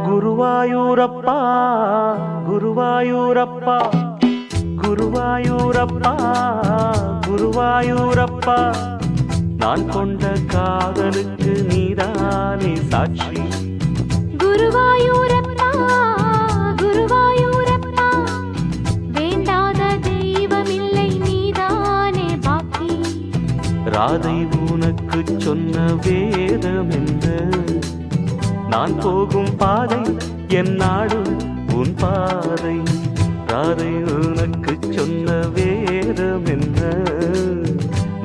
குருவாயூரப்பா குருவாயூரப்பா குருவாயூரப்பா குருவாயூரப்பா நான் கொண்ட காதலுக்கு நீதானே சாட்சி. குருவாயூரப்பா குருவாயூரப்பா வேண்டாத தெய்வமில்லை நீதானே பாக்கி. ராதை உனக்கு சொன்ன வேதம் என்ன? நான் போகும் பாதை என் நாடு உன் பாதை. ராதை உனக்கு சொன்ன வேதம் என்ன?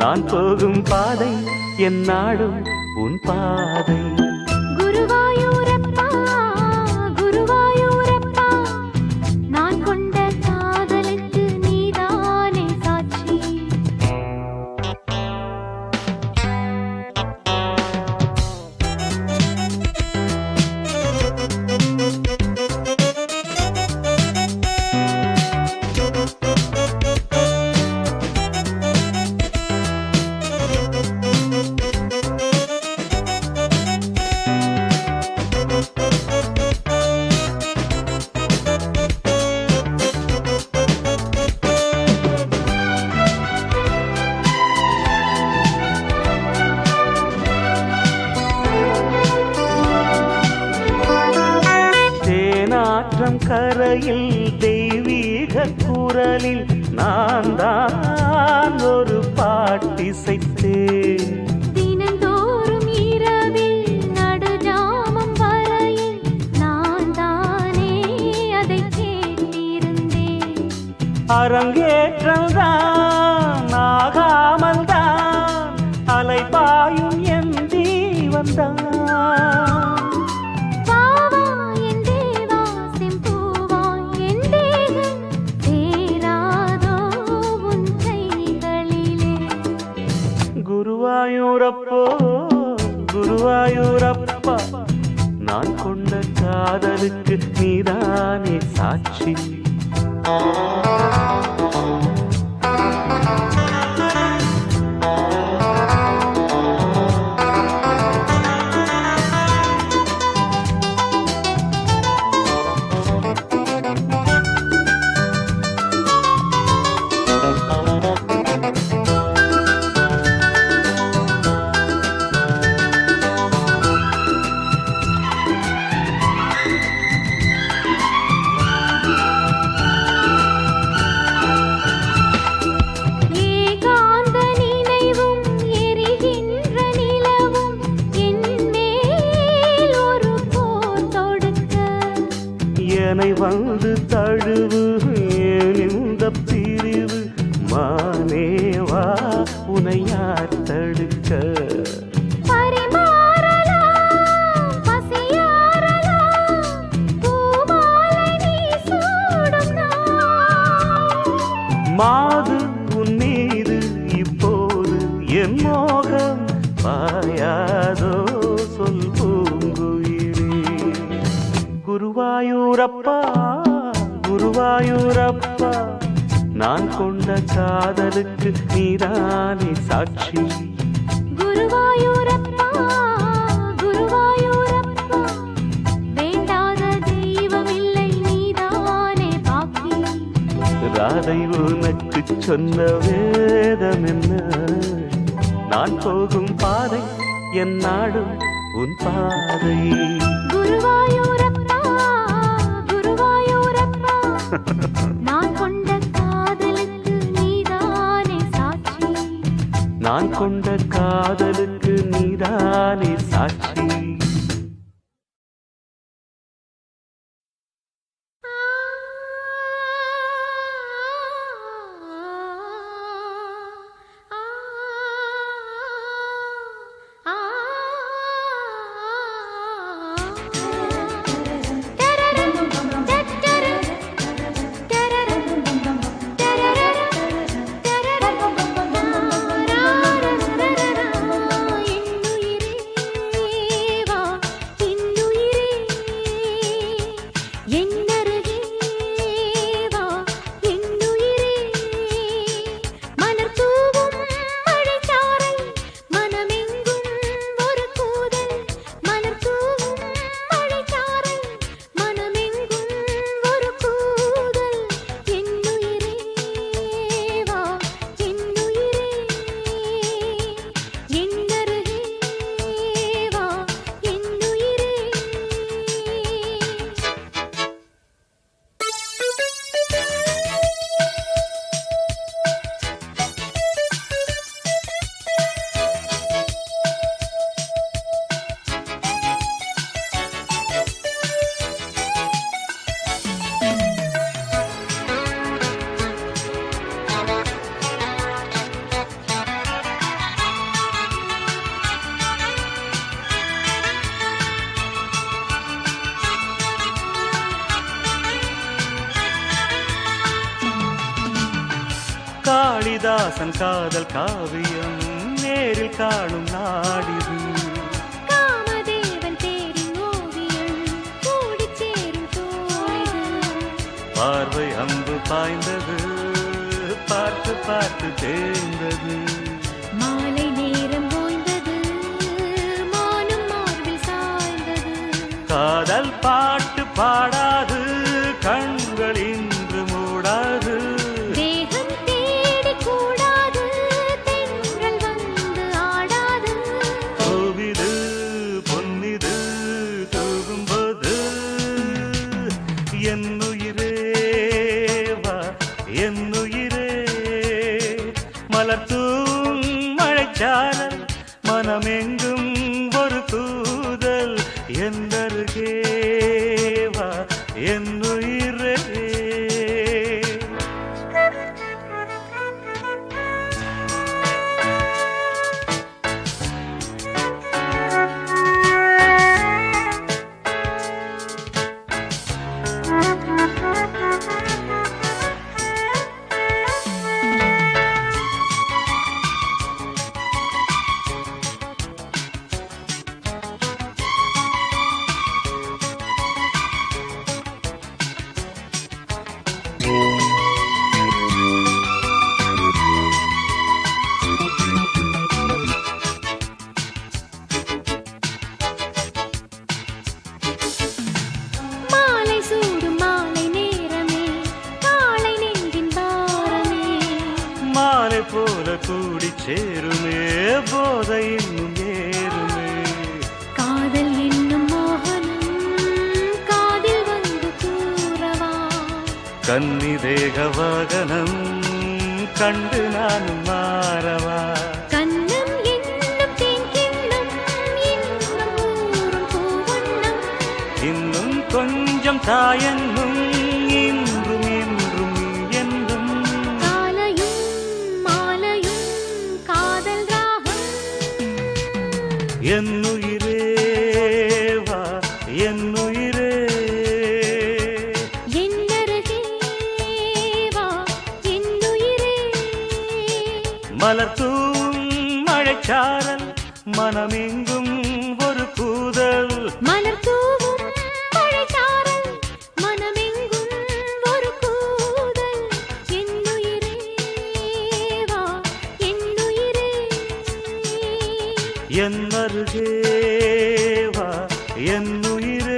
நான் போகும் பாதை என் நாடு உன் பாதை. குருவாயூரப்பா குருவாயூரப்பா நான் கொண்ட காதலுக்கு நீதானே சாட்சி. கரையில் தெய்வீக குரலில் நான் தான் ஒரு பாட்டிசைத்தேன். தினந்தோறும் இரவில் நடுஜாமம் வரையில் நான் தானே அதை கேட்டிருந்தேன். அரங்கேற்றம் தான் ஆகாமல் தான் அலைபாயும் என் ஜீவன்தான். குருவாயூரப்போ குருவாயூரப்பா நான் கொண்ட காதலுக்கு நீதானே சாட்சி. என்னை வந்து தழுவு இந்த பிரிவு மானேவா உனை யார் தடுக்க? மாது உன் மீது இப்போது என் மோகம் பாயாதோ சொல் பூங்குயிலே. குருவாயூரப்பா குருவாயூரப்பா நான் கொண்ட காதலுக்கு நீதானே சாட்சி. குருவாயூரப்பா குருவாயூரப்பா வேண்டாத தெய்வமில்லை நீதானே பாக்கி. ராதை உனக்கு சொன்ன வேதம் என்ன? நான் போகும் பாதை என் நாடு உன் பாதை. குருவாயூரப்பா குருவாயூரப்பா நான் கொண்ட காதலுக்கு நீதானே சாட்சி. நான் கொண்ட காதலுக்கு நீதானே சாட்சி. காளிதாசன் காதல் காவியம் நேரில் காணும் நாடிது. காமதேவன் தேரின் ஓவியம் கூடிச் சேரும் தோழிது. பார்வை அம்பு பாய்ந்தது, பார்த்து பார்த்து தேர்ந்தது. மாலை நேரம் ஓய்ந்தது, மானும் மார்பில் சாய்ந்தது. காதல் பாட்டு பாடாது, கண்கள் இன்று மூடாது. தேகம் தேடி கூடாது, தென்றல் வந்து ஆடாது. பூவிது பொன்னிது தூகும்போது என்னுயிரே வா என்னுயிரே. மலர்த்தூம் மழைச்சாரல் மனமெங்கும் ஒரு கூதல். எந்தருகே வா என்னுயிரே. மாலை சூடும் மாலை நேரமே, காலை நெஞ்சின் பாரமே. மாலை போல கூடி சேருமே, போதை இன்னும் ஏறுமே. காதல் என்னும் மோகனம் காதில் வந்து கூறவா. கன்னி தேக வாகனம் கண்டு நானும் மாறவா. கண்ணம் என்னும் தேங்கிண்ணம் இன்னும் ஊறும் பூவண்ணம். இன்னும் கொஞ்சம் தாயன்னும் இன்றும் என்றும் நீ என்றும். காலையும் மாலையும் காதல் ராகம். என்னுயிரே வா என்னுயிரே. என்னருகே வா என்னுயிரே. மலர்த்தூம் மழைச்சாரல் மனமெங்கும் ஒரு கூதல். மலர் தூவும் மழைச்சாரல் மனமெங்கும் ஒரு கூதல். என்னுயிரே வா என்னுயிரே. என்னருகே வா என்னுயிரே.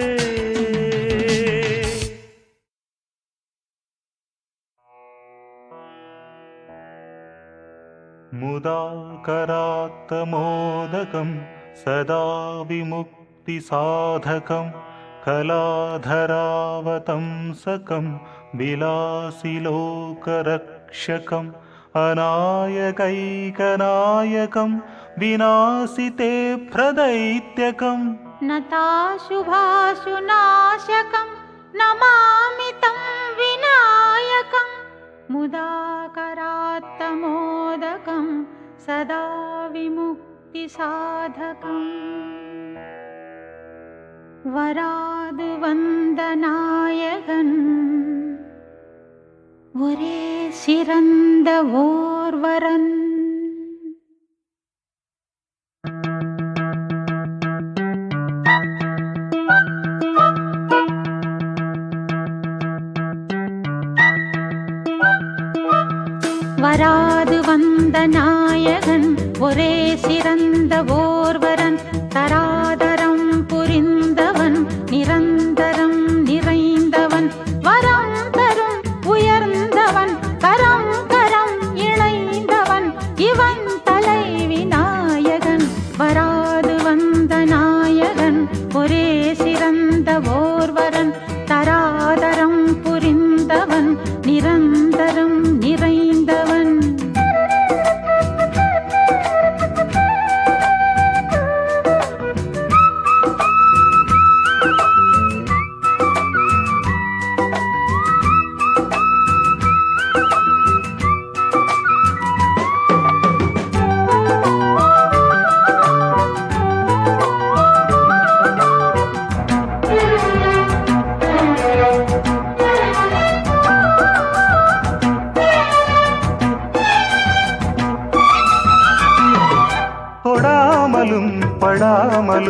मुदाकरात्तमोदकं सदा विमुक्तिसाधकं कलाधरावतंसकं विलासिलोकरक्षकम् अनायकैकनायकं विनाशिते प्रदैत्यकम्. नताशुभाशुनाशकं नमामि तं विनायकं. मुदाकरात्तमोदकं सदा विमुक्तिसाधकम्. வராது வந்த நாயகன் ஒரே சிறந்த ஓர்வரன். வராது வந்த நாயகன் ஒரே சிறந்த ஓர்வரன். தராதரம் புரிந்தவன் நிரந்தரம் நிறைந்தவன். வரம் தரும் உயர்ந்தவன் கரம் கரம் இணைந்தவன். இவன் தலைவி நாயகன். வராது வந்த நாயகன் ஒரே சிறந்த ஓர்வரன். தராதரம் புரிந்தவன் நிரந்தரம் நிறைந்தவன்.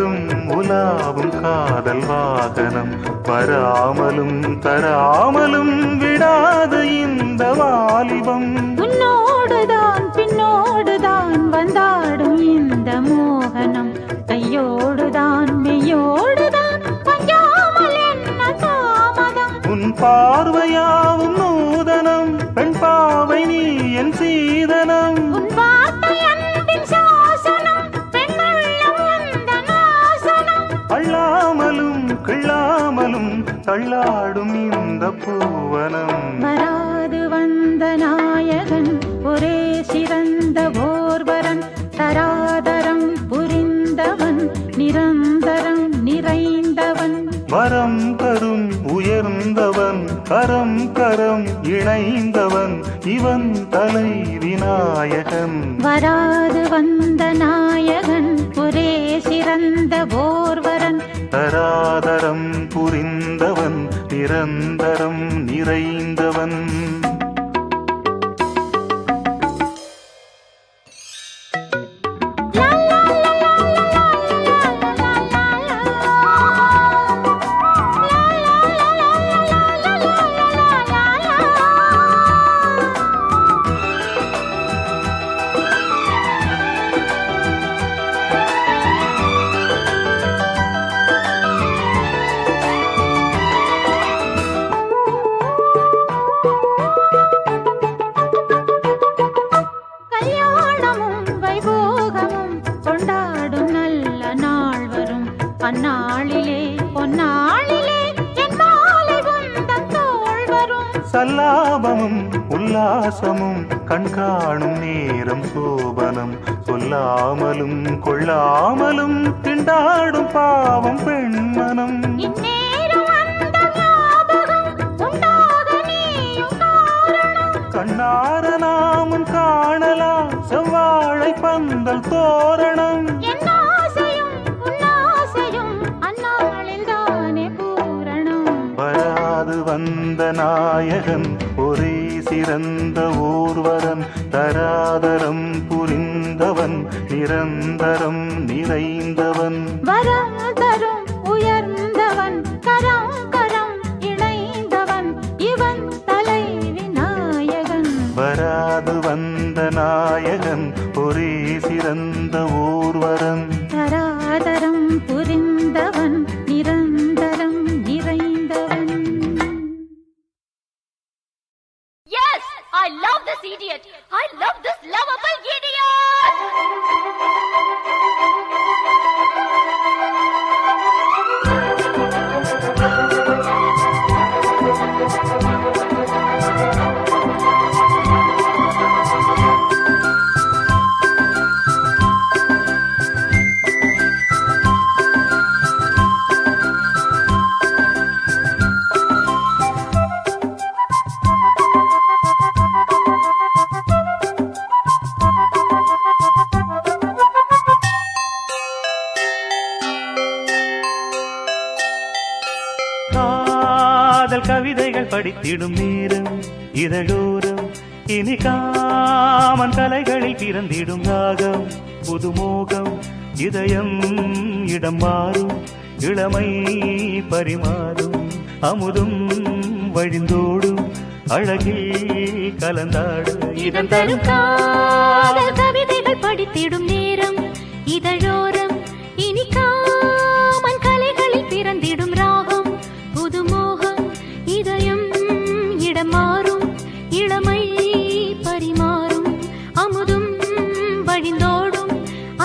வராமலும் உலாவும் காதல் வாகனம் வராமலும் தராமலும் விடாத இந்த வாலிபம் உன்னோடுதான் பின்னோடுதான் வந்தாடும் இந்த மோகனம் கையோடுதான் மெய்யோடுதான் பஞ்சாமல் என்ன தாமதம் உன் பார்வையாவும் நூதனம் பெண் பாவை நீ என் சீதனம் உன் வார்த்தை அன்பின் சாசனம் பெண்ணுள்ளம் உந்தன் வாசனம் அள்ளாமலும் கிள்ளாமலும் தள்ளாடும் இந்த பூவனம் வராது வந்த நாயகன் ஒரே சிறந்த ஓர்வரன் தராதரம் புரிந்தவன் நிரந்தரம் நிறைந்தவன் வரம் தரும் உயர்ந்தவன் கரம் கரம் இணைந்தவன் இவன் தலை விநாயகன் வராது வந்த நாயகன் ஒரே சிறந்த ஓர்வரன் தராதரம் புரிந்தவன் நிரந்தரம் நிறைந்தவன் அந்நாளிலே பொன்னாளிலே என் மாலை உந்தன் தோள் வரும் சல்லாபமும் உல்லாசமும் கண்காணும் நேரம் சோபனம் சொல்லாமலும் கொள்ளாமலும் திண்டாடும் பாவம் பெண்மனம் இந்நேரம் அந்த ஞாபகம் உண்டாக நீயும் காரணம் கண்ணார நாமும் காணலாம் செவ்வாழை பந்தல் தோரணம் என் ஆசையும் உன்னாசையும் அந்நாளில் தானே பூரணம் வராது வந்த நாயகன் ஒரே சிறந்த ஓர்வரன் தராதரம் புரிந்தவன் நிரந்தரம் நிறைந்தவன் வரம் தரும் உயர்ந்தவன் கரம் கரம் இணைந்தவன் இவன் தலை விநாயகன் வராது வந்த நாயகன் ஒரே சிறந்த ஓர்வரன் தராதரம் புரிந்தவன் நிரந்தரம் நிறைந்தவன். Yes, I love this idiot. I love this lovable idiot. காதல் கவிதைகள் படித்திடும் நேரம் இதழோரம் இனி காமன் கலைகளில் பிறந்திடும் ராகம் புதுமோகம் இதயம் இடம் மாறும் இளமை பரிமாறும் அமுதும் வழிந்தோடும் அழகில் கலந்தாடு இதன் தரும் காதல் கவிதைகள் படித்திடும் நேரம் இதழோரம் இனி காமன் கலைகளில் பிறந்திடும் ராகம் புதுமோகம் இதயம் இடம் மாறும் இளமை பரிமாறும் அமுதும் வழிந்தோடும்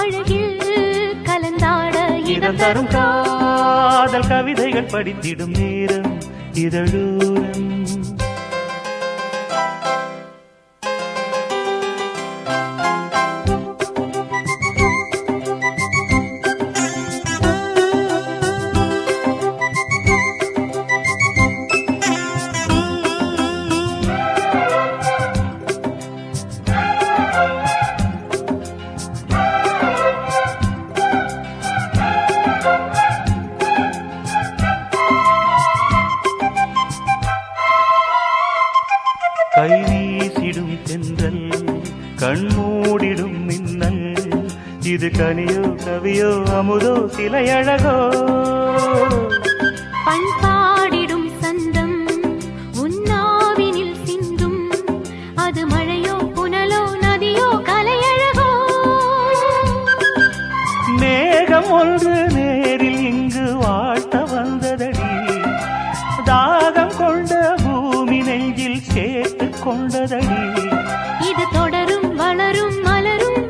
அழகில் கலந்தாட இதன் தரும் காதல் கவிதைகள் படித்திடும் நேரம் இதழோரம் கனியோ கவியோ அமுதோ சிலையழகோ பண்பாடிடும் சந்தம் உன்னாவினில் சிந்தும் அது மழையோ புனலோ நதியோ கலையழகோ மேகம் ஒன்று நேரில் இங்கு வாழ்த்த வந்ததடி தாகம் கொண்ட பூமி நெஞ்சில் சேர்த்து கொண்டதடி இது தொடரும் வளரும் மலரும்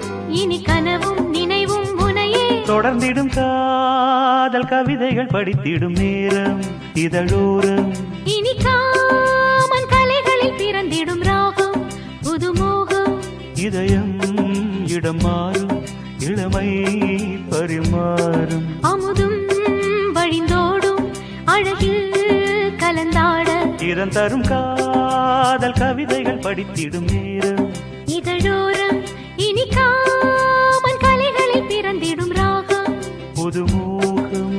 இனி கனவும் நினைவும் உனையே தொடர்ந்திடும் காதல் கவிதைகள் படித்திடும் நேரம் இதழோரம் இனி காமன் கலைகளில் பிறந்திடும் ராகம் புதுமோகம் இதயம் இடம் மாறும் இளமை பரிமாறும் அமுதும் வழிந்தோடும் அழகில் கலந்தாட இதன் தரும் காதல் கவிதைகள் படித்திடும் நேரம் இதழோரம் இனி காமன் கலைகளில் பிறந்திடும் ராகம் புதுமோகம்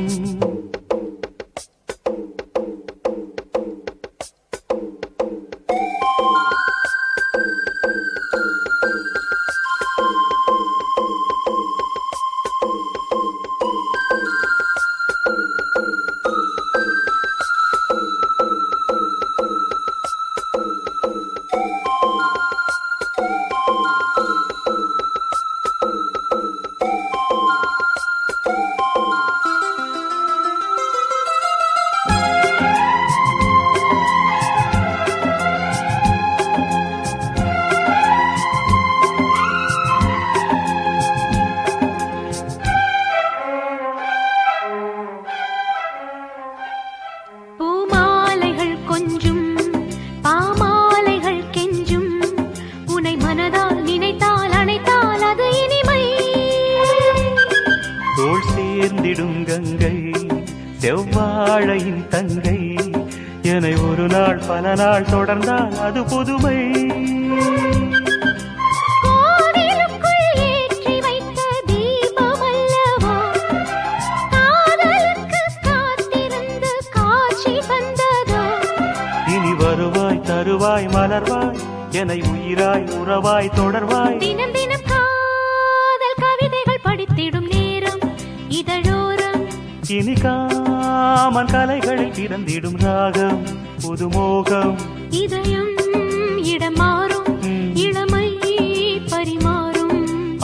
பூமாலைகள் கொஞ்சும் பாமாலைகள் கெஞ்சும் உனை மனதால் நினைத்தால் அணைத்தால் அது இனிமை தோள் சேர்ந்திடும் கங்கை செவ்வாழையின் தங்கை என்னை ஒரு நாள் பல நாள் தொடர்ந்தால் அது புதுமை கோவிலுக்குள் ஏற்றி வைத்த தீபம் அல்லவோ காதலுக்கு காத்திருந்து காட்சி வந்ததோ இனி வருவாய் தருவாய் மலர்வாய் என்னை உயிராய் உறவாய் தொடர்வாய் தினம் தினம் காதல் கவிதைகள் படித்திடும் நேரம் இதழோரம் இனி காமன் கலைகளில் பிறந்திடும் ராகம் புதுமோகம் இதயம் இடம் மாறும் இளமை பரிமாறும்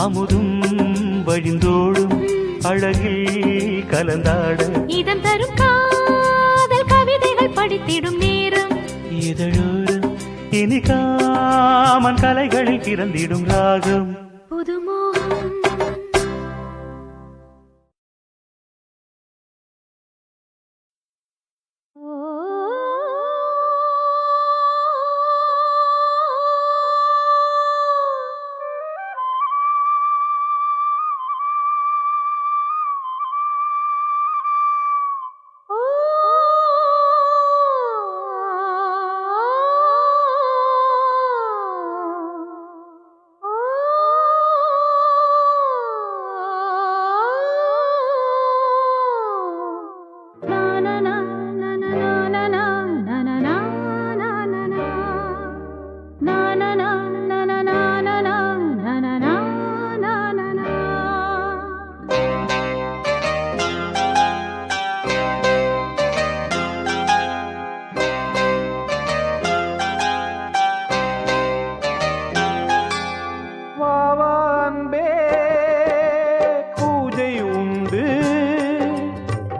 அமுதும் வழிந்தோடும் அழகில் கலந்தாட இதம் தரும் காதல் கவிதைகள் படித்திடும் நேரம் இதழோரம் இனி காமன் கலைகளில் பிறந்திடும் ராகம் புதுமோகம்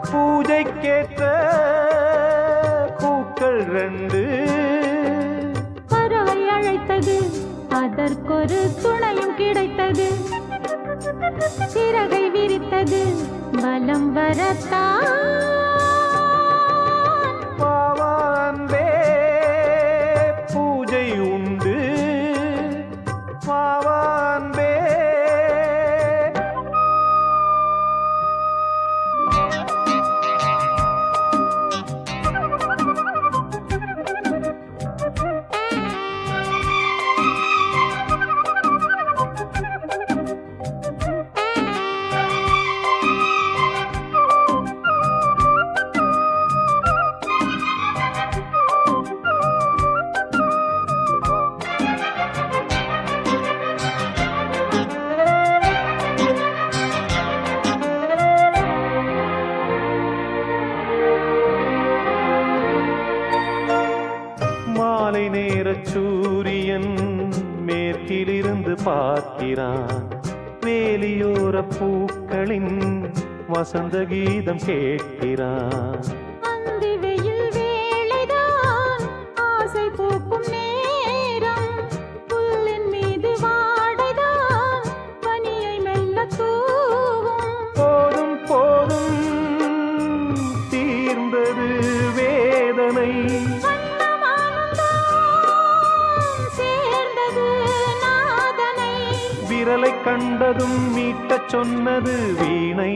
பூஜைக்கேற்ற பூக்கள் ரெண்டு பறவை அழைத்தது அதற்கொரு துணையும் கிடைத்தது சிறகை விரித்தது வலம் வரத்தான் பாவான்பே பூஜை உண்டு பாவான்பே பார்க்கிறான். வேலியோர பூக்களின் வசந்த கீதம் கேட்கிறான். அந்தி வெயில் வேளைதான் ஆசை பூக்கும் நேரம். புல்லின் மீது வாடைதான் பனியை மெல்ல தூவும். போதும் போதும் தீர்ந்தது வேதனை. சேர்ந்தது நாதனை. விரலை கண்டதும் மீட்டச் சொன்னது வீணை.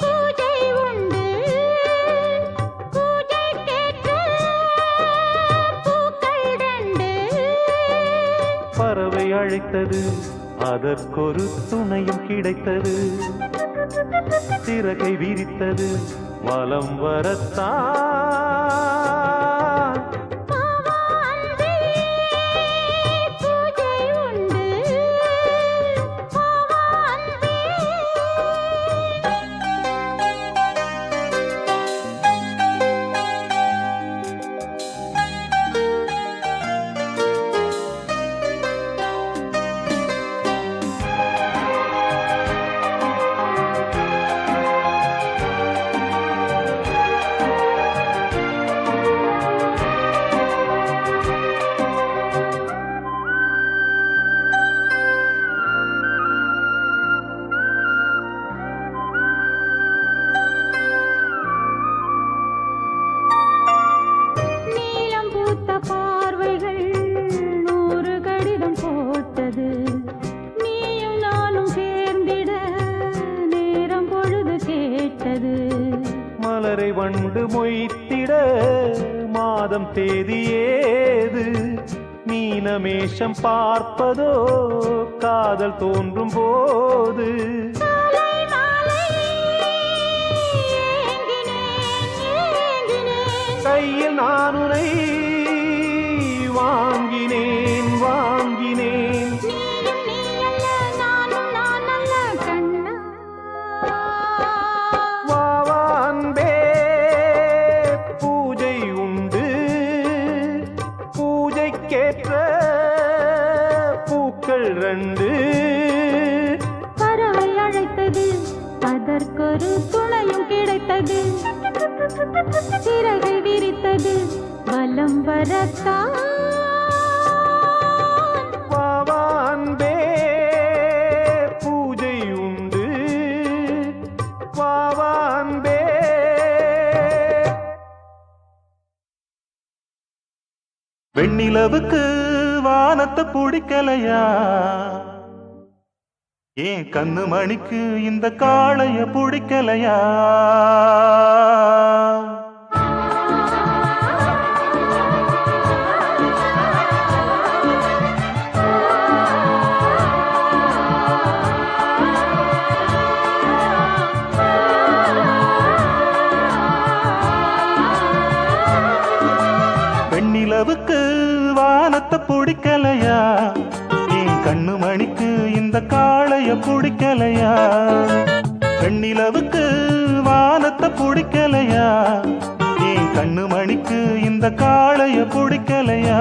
பூஜை உண்டு பூஜைக்கேற்ற பூக்கள் ரெண்டு. பறவை அழைத்தது அதற்கொரு துணையும் கிடைத்தது. சிறகை விரித்தது வலம் வரத்தான். பூஜை உண்டு நீலம் பூத்த பார்வைகள் 100 கடிதம் போட்டது. நீயும் நானும் சேர்ந்திட நேரம் பொழுது கேட்டது. மலரை வண்டு மொய்த்திட மாதம் தேதி ஏது. மீனமேஷம் பார்ப்பதோ காதல் தோன்றும் போது. மாலை மாலை ஏங்கினேன் ஏங்கினேன். கையில் நான் உனை வாங்கினேன் வாங்கினேன். நீயும் நீ அல்ல நானும் நான் அல்ல கண்ணா. வா வா அன்பே பூஜை உண்டு. பூஜைக்கேற்ற பூக்கள் ரெண்டு. பறவை அழைத்தது அதற்கொரு துணையும் கிடைத்தது. சிறகை விரித்தது வலம் வரத்தான். வா வா அன்பே பூஜை உண்டு. வா வா அன்பே. வெண்ணிலவுக்கு வானத்தை பிடிக்கலையா? ஏன் கண்ணு மணிக்கு இந்த காளைய பிடிக்கலையா? வெண்ணிலவுக்கு வானத்தை பிடிக்கலையா? ஏன் கண்ணு மணிக்கு இந்த காளைய பிடிக்கலையா? வெண்ணிலவுக்கு வானத்தை பிடிக்கலையா? ஏன் கண்ணு மணிக்கு இந்த காளைய பிடிக்கலையா?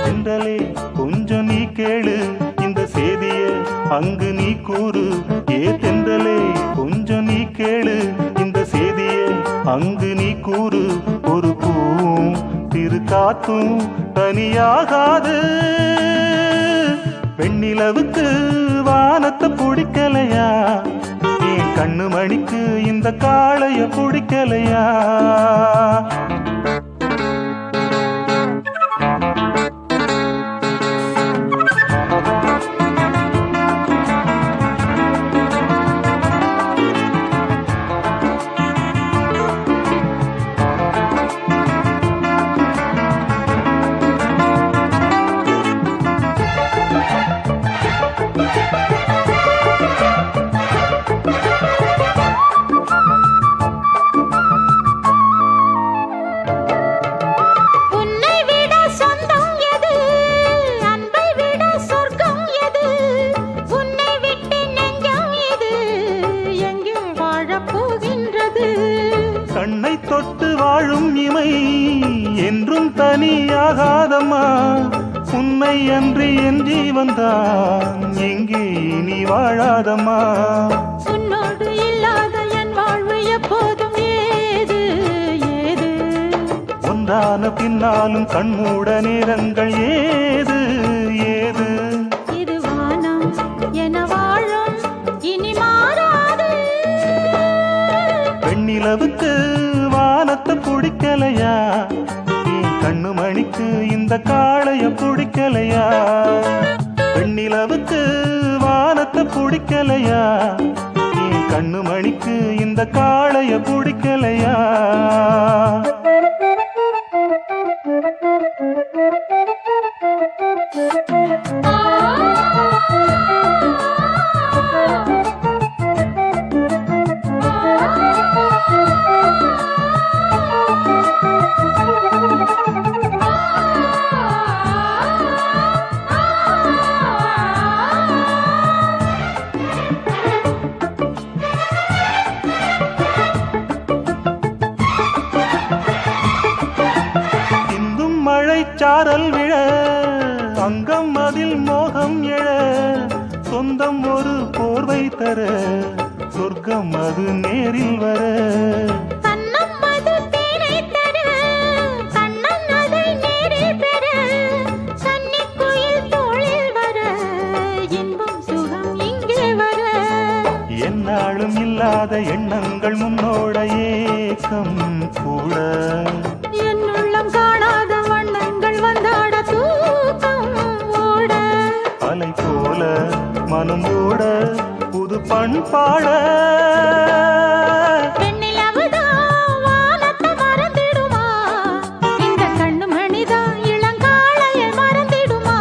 தென்றலே கொஞ்சம் நீ கேளு இந்த செய்திய அங்கு நீ கூறு. ஏ தென்றலே கொஞ்சம் நீ கேளு இந்த செய்திய அங்கு நீ கூறு. ஒரு பூவும் திரு காத்தும் தனியாகாது. வெண்ணிலவுக்கு வானத்தை பிடிக்கலையா? ஏன் கண்ணு மணிக்கு இந்த காளைய பிடிக்கலையா? தொட்டு வாழும் இமை என்றும் தனியாகாதம்மா உன்னை அன்றி என் ஜீவன்தான் எங்கே நீ வாழாதம்மா உன்னோடு இல்லாத என் வாழ்வு எப்போதும் ஏது ஏது ஒன்றான பின்னாலும் கண்மூட நேரங்கள் ஏது ஏது இது வானம் என வாழும் இனி மாறாது பெண்ணிலவுக்கு வானத்தை பிடிக்கலையா என் கண்ணு மணிக்கு இந்த காளைய பிடிக்கலையா பெண்ணிலவுக்கு வானத்தை பிடிக்கலையா என் கண்ணு மணிக்கு இந்த காளைய பிடிக்கலையா சாரல் விழ அங்கம் அதில் மோகம் எழ சொந்தம் ஒரு போர்வை தர சொர்க்கம் அது நேரில் வர கண்ணம் அது தேனை தர கண்ணன் அதை நேரில் பெற கன்னிக்குயில் தோளில் வர இன்பம் சுகம் இங்கே வர என்னாலும் இல்லாத எண்ணங்கள் முன்னோட ஏக்கம் கூட என்னுள்ளம் காணாத வண்ணங்கள் வந்தாட தூக்கம் ஓட அலை போல மனம் ஓட புது பண்பாட பெண்ணிலவுதான் வானத்தை மறந்திடுமா இந்த கண்ணு மணிதான் இளங்காளையை மறந்திடுமா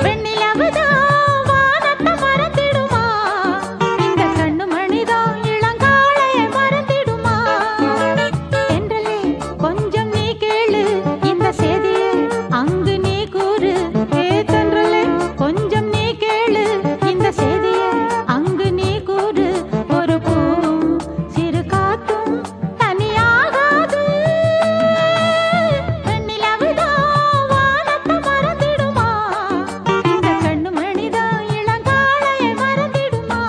பெண்ணிலவுதான் வானத்தை மறந்திடுமா இந்த கண்ணு மணிதான் இளங்காளையை மறந்திடுமா என்றலே கொஞ்சம் நீ கேளு இந்த செய்தியை அங்கு நீ கூறு ஏதென்றலே கொஞ்சம் நீ கேளு இந்த செய்தியை அங்கு நீ கூறு ஒரு பூவும் சிறு காத்தும் தனியாகாது பெண்ணிலவுதான் வானத்தை மறந்திடுமா இந்த கண்ணு மணிதான் இளங்காளையை மறந்திடுமா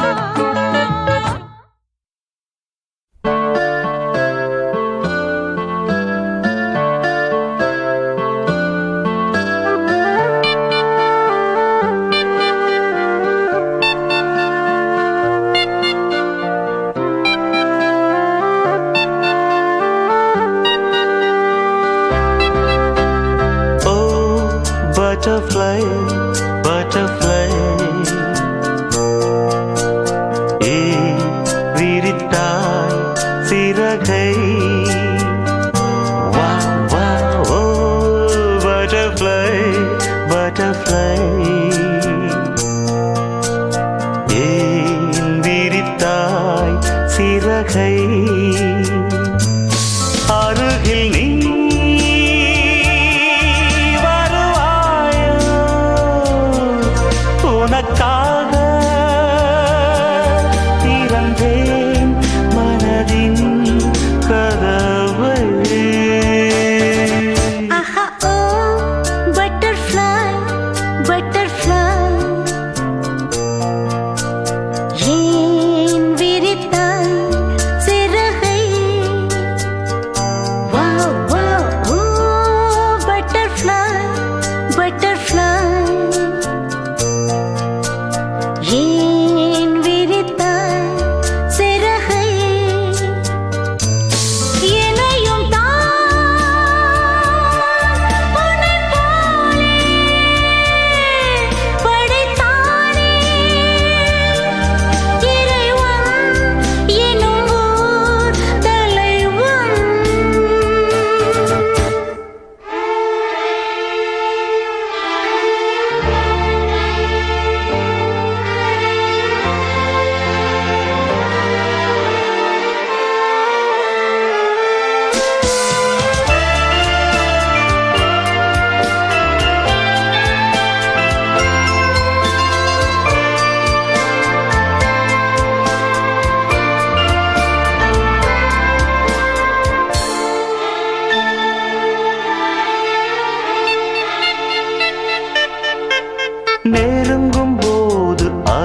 Oh, butterfly, butterfly. விரித்தாய் சிறகை wow, wow, oh, butterfly, butterfly. விரித்தாய் சிறகை அருகில் நீ வருவாயோ உனக்காக திறந்தேன் மனதின் கதவை ஆஹா ஓ பட்டர்ஃப்ளை பட்டர்ஃப்ளை ஏன் விரித்தாய் சிறகை வாவ் வாவ் ஓ பட்டர்ஃப்ளை பட்டர்ஃப்ளை ஏன் விரித்தாய்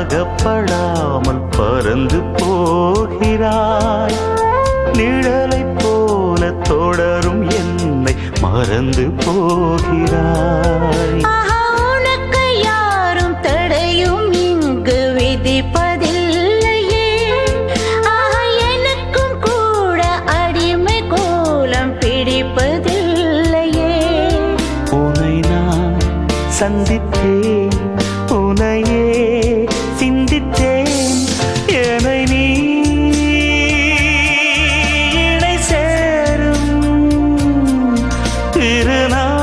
அகப்படாமல் பறந்து போகிறாய். நிழலைப் போல தொடரும் என்னை மறந்து போகிறாய். ஆஹா, உனக்கு யாரும் தடையும் இங்கு விதிப்பதில்லையே. ஆஹா, எனக்கும் கூட அடிமை கோலம் பிடிப்பதில்லையே. உன்னை நான் சந்தித்தேன், உன்னையே சிந்தித்தேன். என்னை நீ இணை சேரும் திருநாள்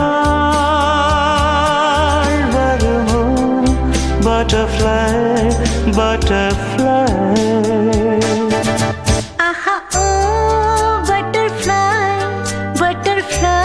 வருமோ? Butterfly, butterfly. ஆஹா, ஓ butterfly, butterfly.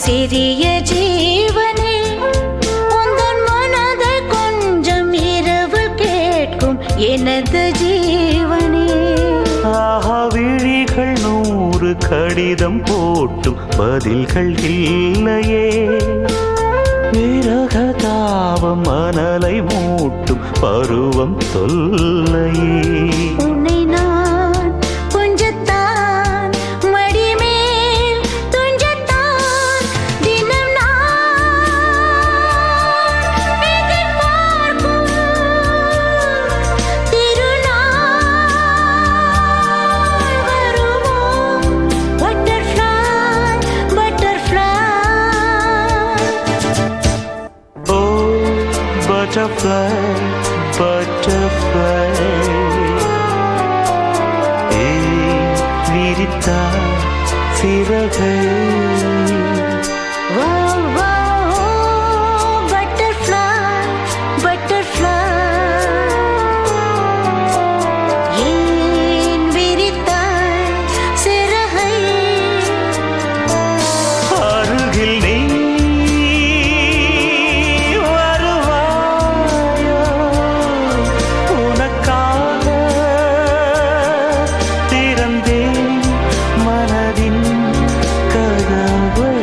சிறிய ஜீவனே, உந்தன் மனதை கொஞ்சம் இரவு கேட்கும் எனது ஜீவனே. ஆஹா, விழிகள் 100 கடிதம் போட்டும் பதில்கள் இல்லையே. விரக தாபம் மணலை மூட்டும் பருவம் தொல்லையே. உன்னை நான் கொஞ்சத்தான் மடிமேல் துஞ்சத்தான் தினம் நான் எதிர்பார்க்கும் திருநாள் வருமோ? Butterfly, butterfly. Oh, butterfly, butterfly. விரித்தார் சிறகை. Wow, wow, butterfly, butterfly. ஏன் விரித்தாய் சிறகை? அருகில் நீ வருவாயோ? உனக்காக திறந்தேன் மனதின் கதவை.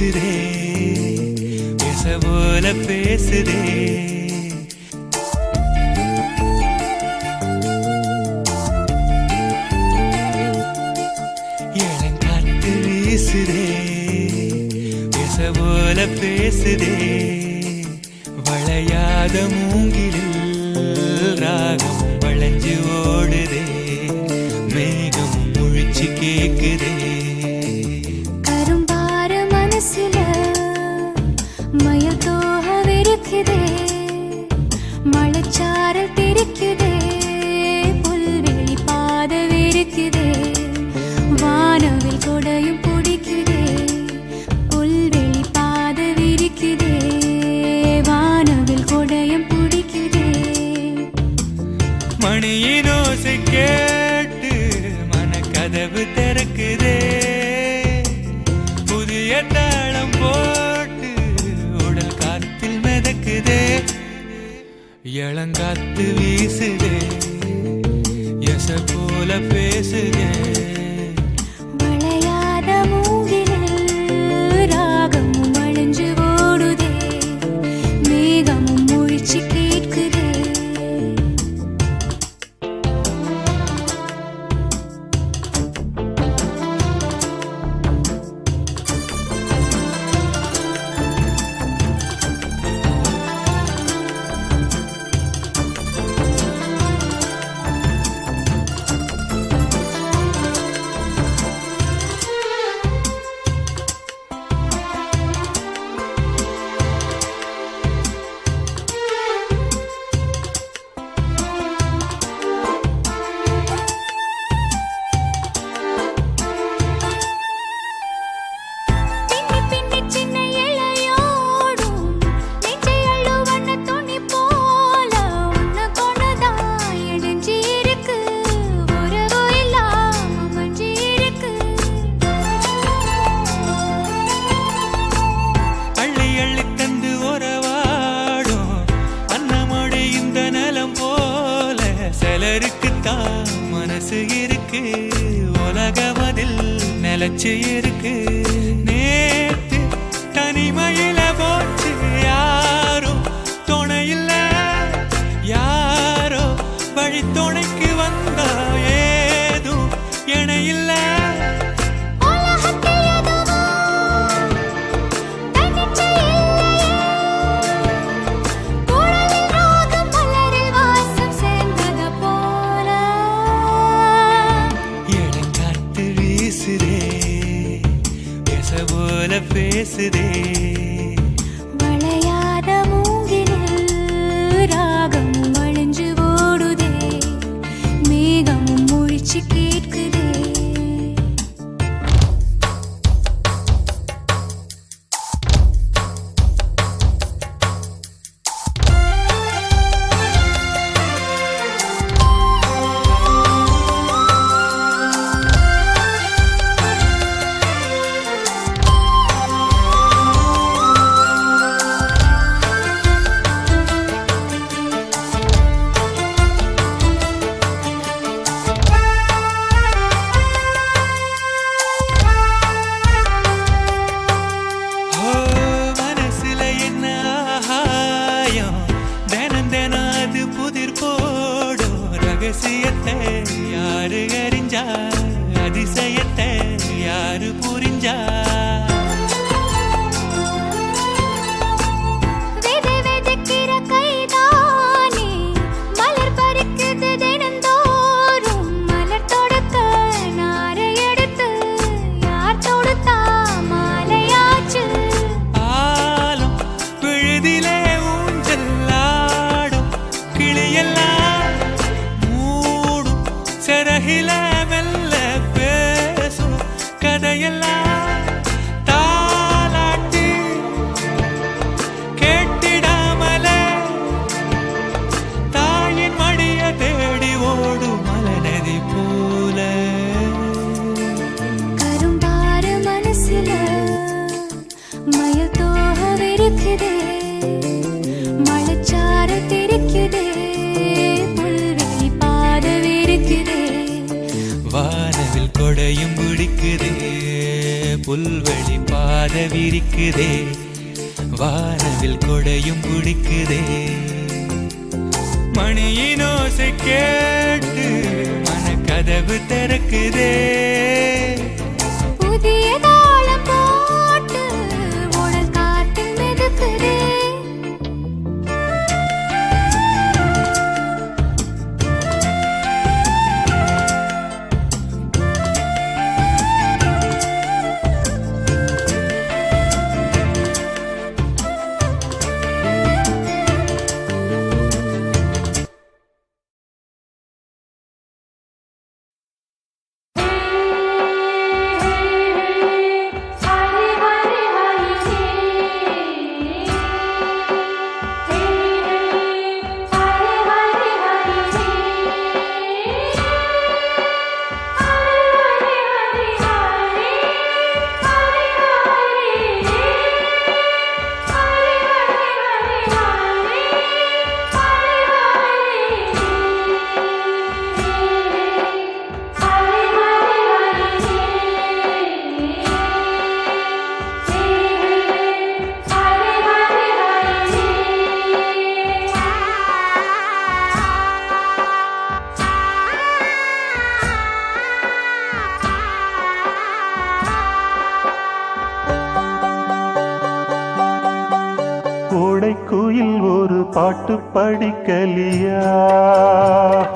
வீசுதே பேச போல பேசுதே இளங்காற்று வீசுதே பேச போல பேசுதே வளையாத மூங்கிலில் ராகம் வளைஞ்சு ஓடுதே மேகம் முழிச்சு கேக்குதே கரும்பார மனசுல மயில் தோக விரிக்குதே மழைச்சாரல் தெரிக்குதே புல்வெளி பாத விரிக்குதே வானவில் கொடையும் பிடிக்குதே புல்வெளி பாத விரிக்குதே வானவில் கொடையும் பிடிக்குதே மணியின் ஓசை கேட்டு மனக்கதவு திறக்குதே புதிய தாளம் போட்டு உடல் காத்தில் மிதக்குதே இளங்காத்து வீசுதே எச போல பேசுதே வளையாத மூங்கிலில் ராகமும் வளைஞ்சு ஓடுதே மேகமும் முழிச்சு கேட்குதே சிலருக்குத்தான் மனசு இருக்கு உலகமதில் நிலச்சு இருக்கு நேத்து தனிமையில போச்சு யாரோ துணையில்ல யாரோ வழி துணைக்கு வந்தா ஏதும் இணையில்ல போல பேசுதே வளையாத மூங்கிலில் ராகமும் வளைஞ்சு ஓடுதே மேகமும் முழிச்சு கேட்குதே ரகசியத்தை யாரு அறிஞ்சா அதிசயத்தை யாரு புரிஞ்சா சிறகில மெல்ல பேசும் கதையெல்லாம் தாலாட்டி கேட்டிடாமலே தாயின் மடிய தேடி ஓடும் மலநதி போல கரும்பார மனசுல மயில் தோக விரிக்குதே மழைச்சாரல் தெரிக்குதே புல்வெளி பாத விரிக்குதே வானவில் கொடையும் பிடிக்குதே புல்வெளி பாத விரிக்குதே, வானவில் கொடையும் குடிக்குதே. மணியின் ஓசை கேட்டு மனக்கதவு திறக்குதே. புதிய தாளம் போட்டு உடல் காற்றில் மிதக்குதே. கோடைக்குயில் ஒரு பாட்டு படிக்கலியா?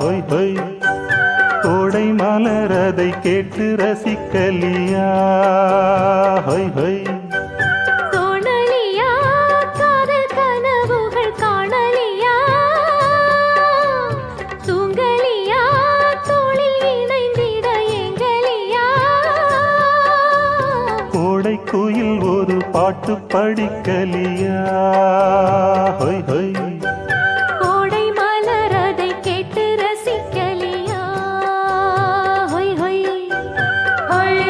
ஹொய் ஹொய். கோடை மலர் அதை கேட்டு ரசிக்கலியா? ஹொய் ஹொய். தோணலியா காதல் கனவுகள் காணலியா? தூங்கலியா தோளில் இணைந்திட எங்கலியா? கோடைக்குயில் ஒரு பாட்டு படிக்கலியா? ஹொய் ஹொய். கோடை மலர் அதை கேட்டு ரசிக்கலியா? ஹொய் ஹொய். ஹொய்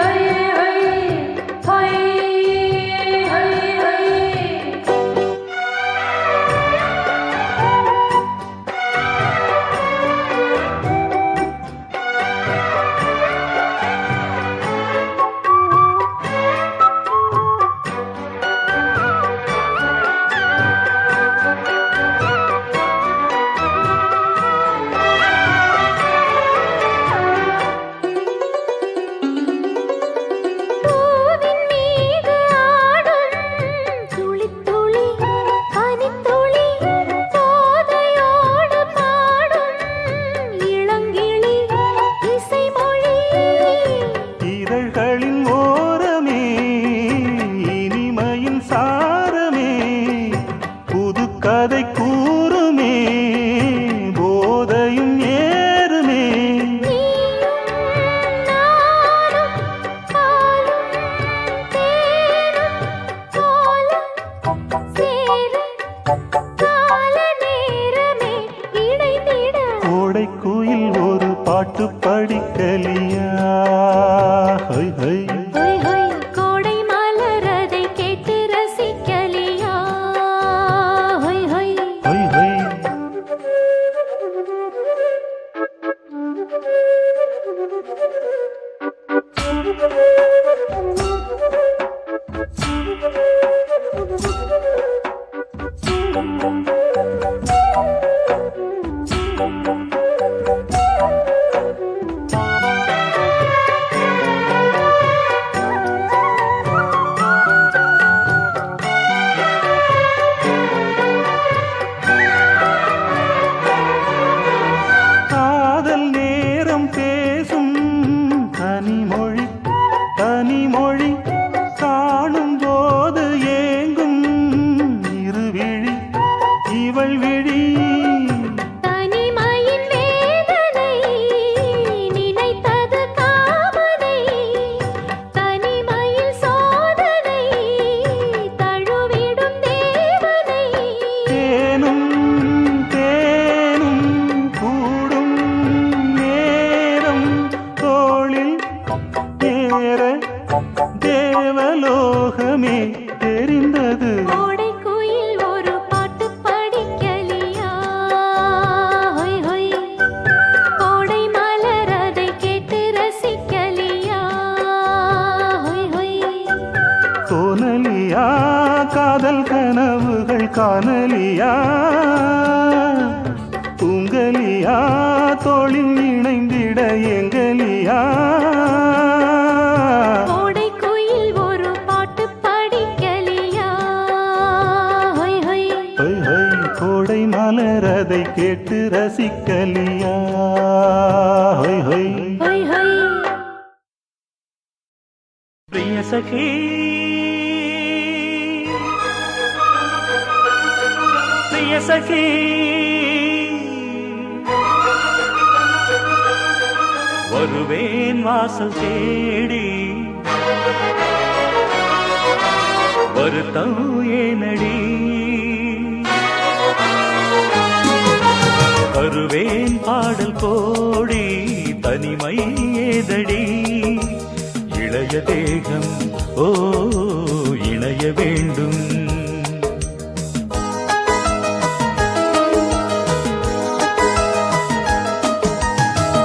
ஹொய் ஹொய் ஹொய் ஹொய் ஹொய். பூவின் மீது ஆடும் துளித்துளி பனித்துளி, போதையோடு பாடும் இளங்கிளி இசைமொழி. இதழ்களின் ஓரமே இனிமையின் சாரமே, புது கதை கூறுமே, போதையும் ஏறுமே. நீயும் நானும் பாலும் தேனும் போல சேர கால நேரமே இணைந்திட. கோடைக்குயில் ஒரு பாட்டு படிக்கலியா? ஹொய் ஹொய். ஹொய் ஹொய். கோடை மலர் அதை கேட்டு ரசிக்கலியா? ஹொய் ஹொய். ஹொய் ஹொய். காதல் நேரம் பேசும் தனிமொழி, தனிமொழி காணும் போது ஏங்கும் இருவிழி, இவள் விழி. தனிமையின் வேதனை நினைத்தது காமனை, தனிமையில் சோதனை தழுவிடும் தேவனை. தேனும் தேனும் கூடும் நேரம், தோளில் ஏற தேவலோகமே தெரிந்தது. கோடைக்குயில் ஒரு பாட்டு படிக்கலியா? ஹொய் ஹொய். கோடை மலர் அதை கேட்டு ரசிக்கலியா? காதல் கனவுகள் காணலியா தூங்கலியா தோளில் இணைந்திட எங்கலியா கோடை குயில் ஒரு பாட்டு படிக்கலியா ஹொய் ஹொய் ஹொய் ஹொய் கோடை மலர் அதை கேட்டு ரசிக்கலியா ஹொய் ஹொய் ஹொய் ஹொய் பிரிய சகி பிரிய சகி வருவேன் வாசல் தேடி வருத்தம் ஏனடி வருவேன் பாடல் கோடி தனிமை ஏதடி இளைய தேகம் ஓ இணைய வேண்டும்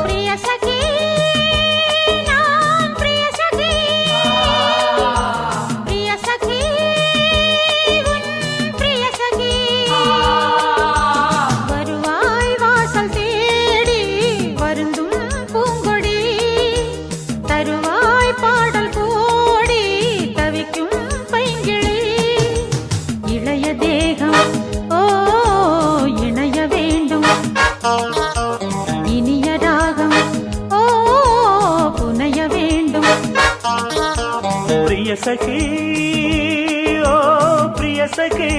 பிரிய சகி நான் பிரிய சகி பிரிய சகி உன் பிரிய சகி வருவாய் வாசல் தேடி வருந்தும் பூங்கொடி தருவாய் பாடல் கோடி தவிக்கும் பைங்கிளி இளைய தேகம் ஓ இணைய வேண்டும் இனிய ராகம் ஓ புனைய வேண்டும் பிரிய சகி ஓ பிரிய சகி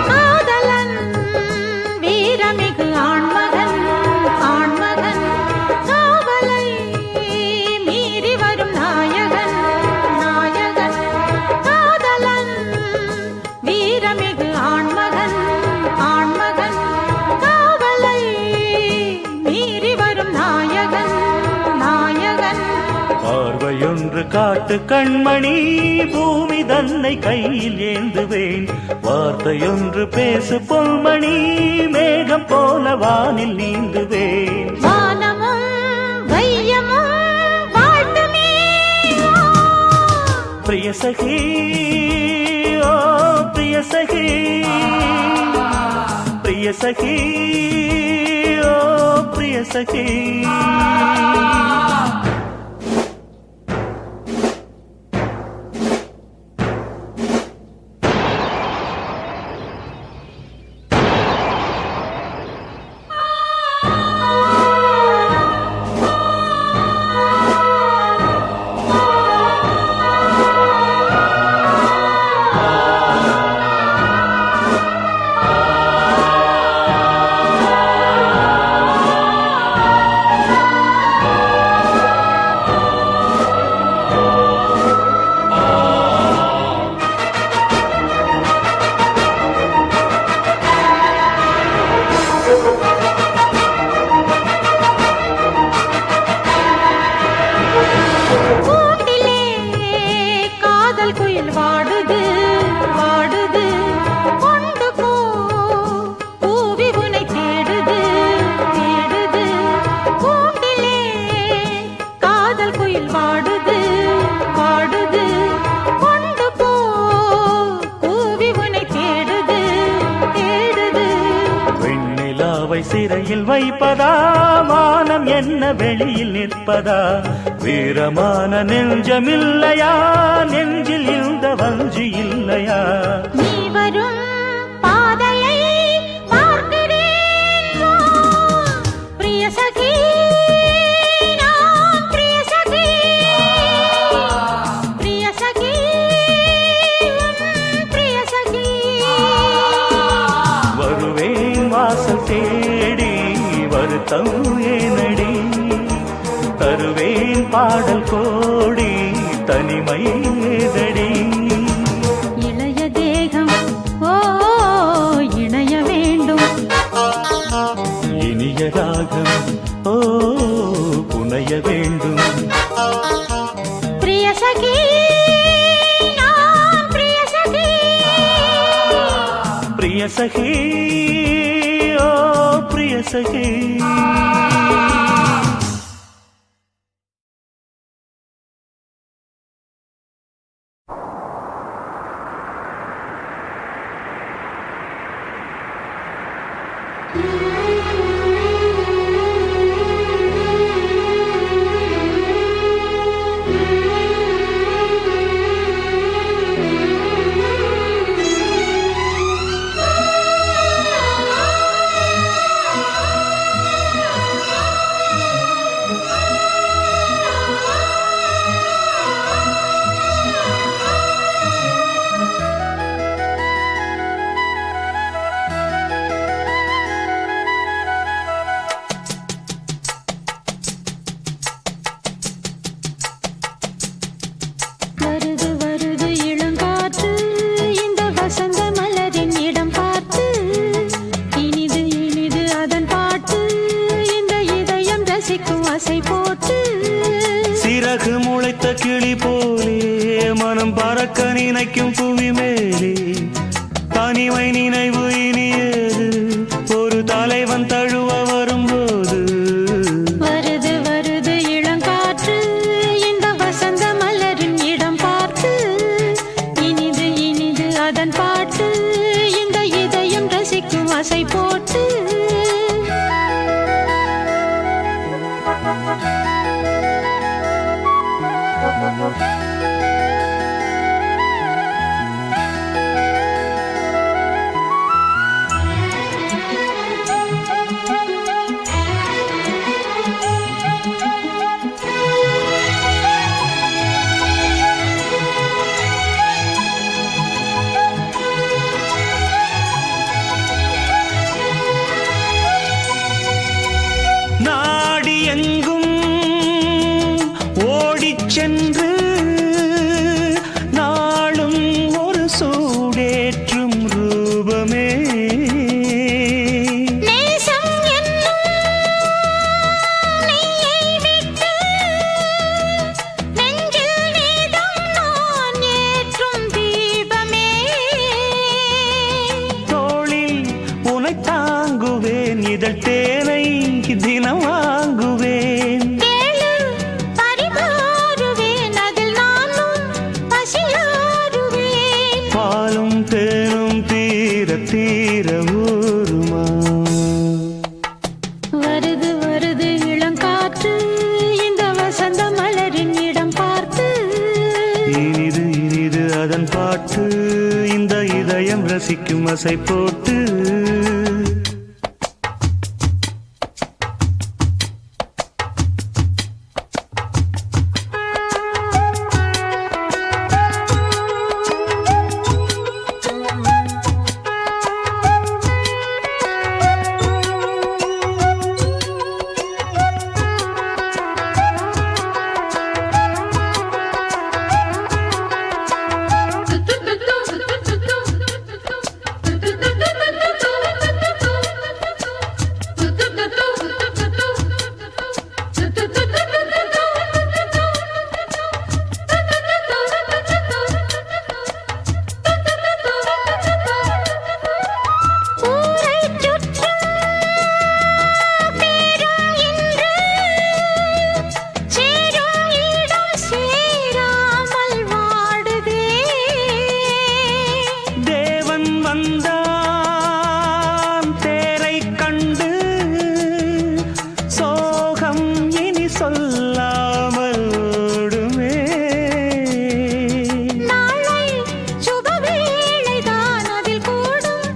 காதலன் வீரமிகு ஆண்மகன் ஆண்மகன் காவலை மீறி வரும் நாயகன் நாயகன் காதலன் வீரமிகு ஆண்மகன் ஆண்மகன் காவலை மீறி வரும் நாயகன் நாயகன் பார்வையொன்று காட்டு கண்மணி பூமி தன்னை கையில் ஏந்துவேன் வார்த்தையொன்று பேசு பொன்மணி மேகம் போல வானில் நீந்துவேன் வானமும் வையமும் வாழ்த்துமே பிரிய சகி ஓ பிரிய சகி பிரிய சகி ஓ பிரிய சகி கூண்டிலே காதல் குயில் வாடுது வாடுது கொண்டு போ பூவி உனை தேடுது தேடுது கூண்டிலே காதல் குயில் வாடுது வாடுது கொண்டு போ பூவி உனை தேடுது தேடுது வெண்ணிலாவை சிறையில் வைப்பதா மானம் என்ன வெளியில் நிற்பதா வீரமான நெஞ்சமில்லையா நெஞ்சில் இந்த வஞ்சி இல்லையா நீ வரும் பாதையை பார்க்கிறேன் வா. பிரிய சகி நான் பிரிய சகி பிரிய சகி உன் பிரிய சகி வருவேன் வாசல் தேடி வருத்தம் ஏனடி தருவேன் பாடல் கோடி தனிமை ஏதடி இளைய தேகம் ஓ இணைய வேண்டும் இனிய ராகம் ஓ புனைய வேண்டும் பிரிய சகி நான் பிரிய சகி பிரிய சகி ஓ பிரிய சகி சிறகு முளைத்த கிளி போலே மனம் பறக்க நினைக்கும் புவி மேலே தனிமை நினைவு இனியது ஒரு தலைவன் தழுவ வரும்போது வருது வருது இளங்காற்று இந்த வசந்த மலரின் இடம் பார்த்து இனிது இனிது அதன் பாட்டு இந்த இதயம் ரசிக்கும் ஆசை போட்டு நாடி எங்கும் ஓடிச் சென்று நாளும் ஒரு சூடேற்றும் ரூபமே நேசம் என்னும் நீயை விட்டு நெஞ்சில் நீதம் நான் ஏற்றும் தீபமே தோளில் உனை தாங்குவேன் இதழ் தேனை தினம் வாங்குவேன் கேளு பரிமாறுவேன் அதில் நானும் பசியாறுவேன் பாலும் தேனும் தீர தீர ஊருமா வருது வருது இளங்காற்று இந்த வசந்த மலரின் இடம் பார்த்து இனிது இனிது அதன் பாட்டு இந்த இதயம் ரசிக்கும் அசை போட்டு ஊரைச் சுற்றும் பேரும் இன்று சேரும் இடம் சேராமல் வாடுதே தேவன் வந்தான் தேரை கண்டு சோகம் இனி சொல்லாமல் ஓடுமே நாளை சுபவேளைதான் அதில் கூடும்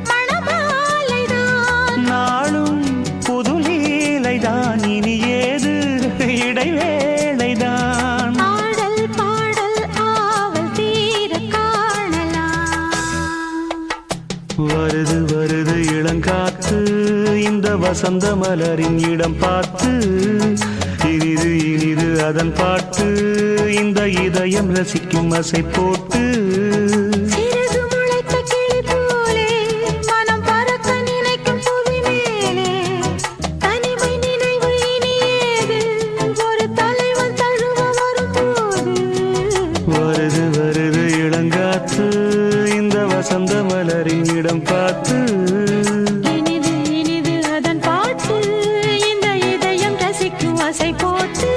மணமாலைதான் நாளும் புது லீலைதான் இனி ஏது இடைவேளைதான் ஆடல் பாடல் ஆவல் தீர காணலாம் வருது வருது இளங்காற்று இந்த வசந்த மலரின் இடம் பார்த்து இனிது இனிது அதன் பாட்டு இந்த இதயம் ரசிக்கும் அசை போட்டு சிறகு முளைத்த கிளி போலே மனம் பறக்க நினைக்கும் புவி மேலே தனிமை நினைவு இனியேது ஒரு தலைவன் தழுவ வரும்போது வருது வருது இளங்காத்து இந்த வசந்த மலரின் இடம் பார்த்து இனிது இனிது அதன் பாட்டு இந்த இதயம் ரசிக்கும் அசை போட்டு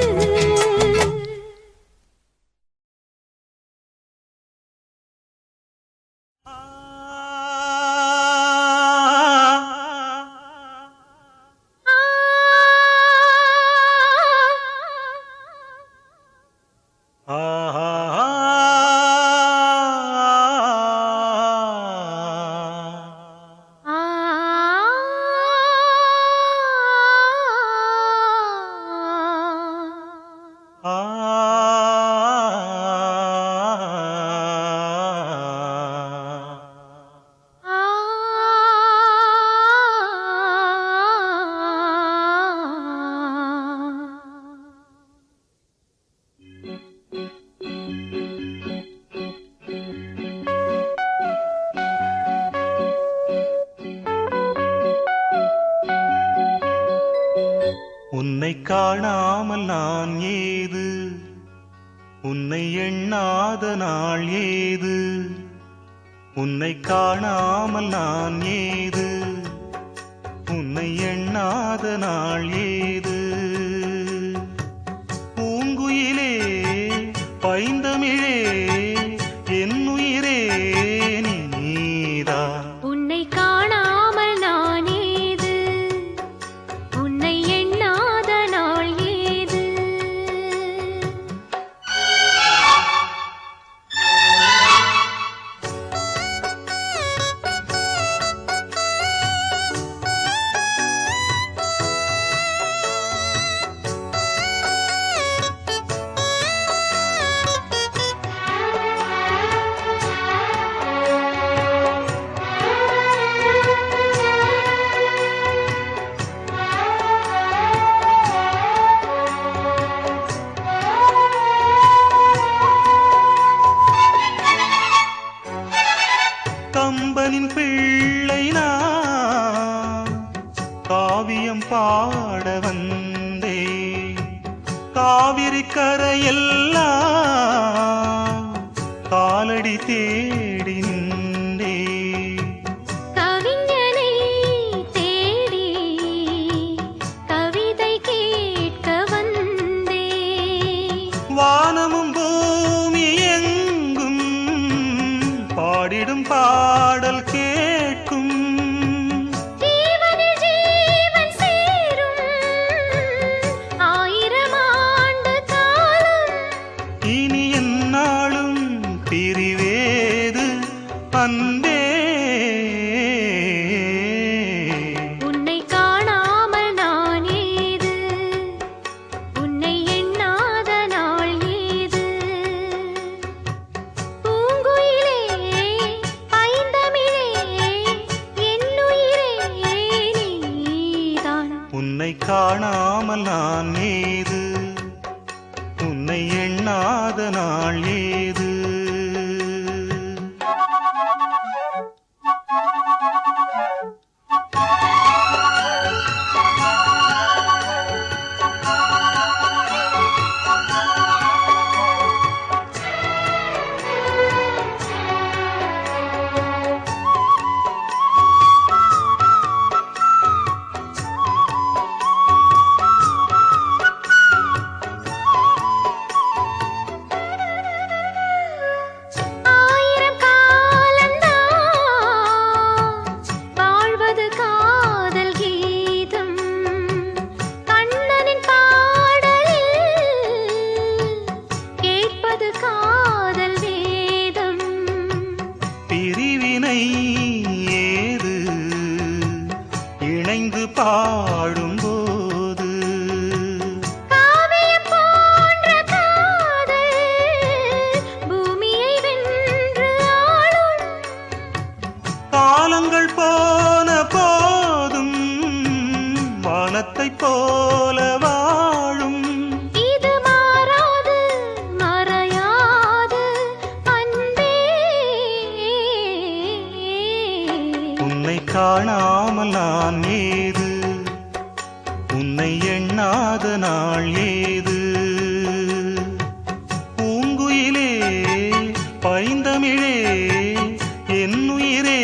உன்னை காணாமல் நான் ஏது உன்னை எண்ணாத நாள் ஏது உன்னை காணாமல் நான் ஏது உன்னை எண்ணாத நாள் ஏது பூங்குயிலே பைந்தமிழே என் உயிரே நீதான் உன்னை காணாமல் நான் ஏது உன்னை எண்ணாத நாள் ஏது கம்பனின் பிள்ளை நான் காவியம் பாட வந்தே காவிரி கரையெல்லாம் காலடி தேடி நின்றே கவிஞனை தேடி கவிதை கேட்க வந்தே வானமும் பூமி எங்கும் பாடிடும் பாடல் கேட்கும் ஜீவனில் ஜீவன் சேரும் ஆயிரம் ஆண்டு காலம் இனி எந்நாளும் பிரிவேது அன்பே உன்னை காணாமல் நான் ஏது உன்னை எண்ணாத நாள் ஏது பூங்குயிலே ஐந்தமிழே என் உயிரே நீதான் உன்னை காணாமல் நான் ஏது உன்னை எண்ணாத நாள் ஏது ஆயிரம் காலந்தான் வாழ்வது காதல் கீதம் கண்ணனின் பாடலில் கேட்பது காதல் வேதம் பிரிவினை ஏது இணைந்து பாடும்போது காவியம் போன்ற காதல் பூமியை வென்று ஆளும் காலங்கள் போன போதும் வானத்தைப் போல வாழும் காணாமல் நான் ஏது, உன்னை எண்ணாத நாள் ஏது. பூங்குயிலே பைந்தமிழே என்னுயிரே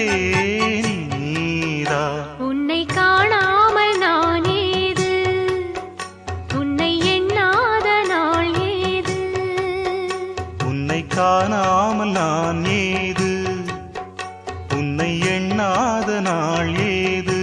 நீரா. உன்னை காணாமல் நான் ஏது, உன்னை எண்ணாத நாள் ஏது. உன்னை காணாமல் நான் ஏது, உன்னை எண்ணாத நாள் ஏது.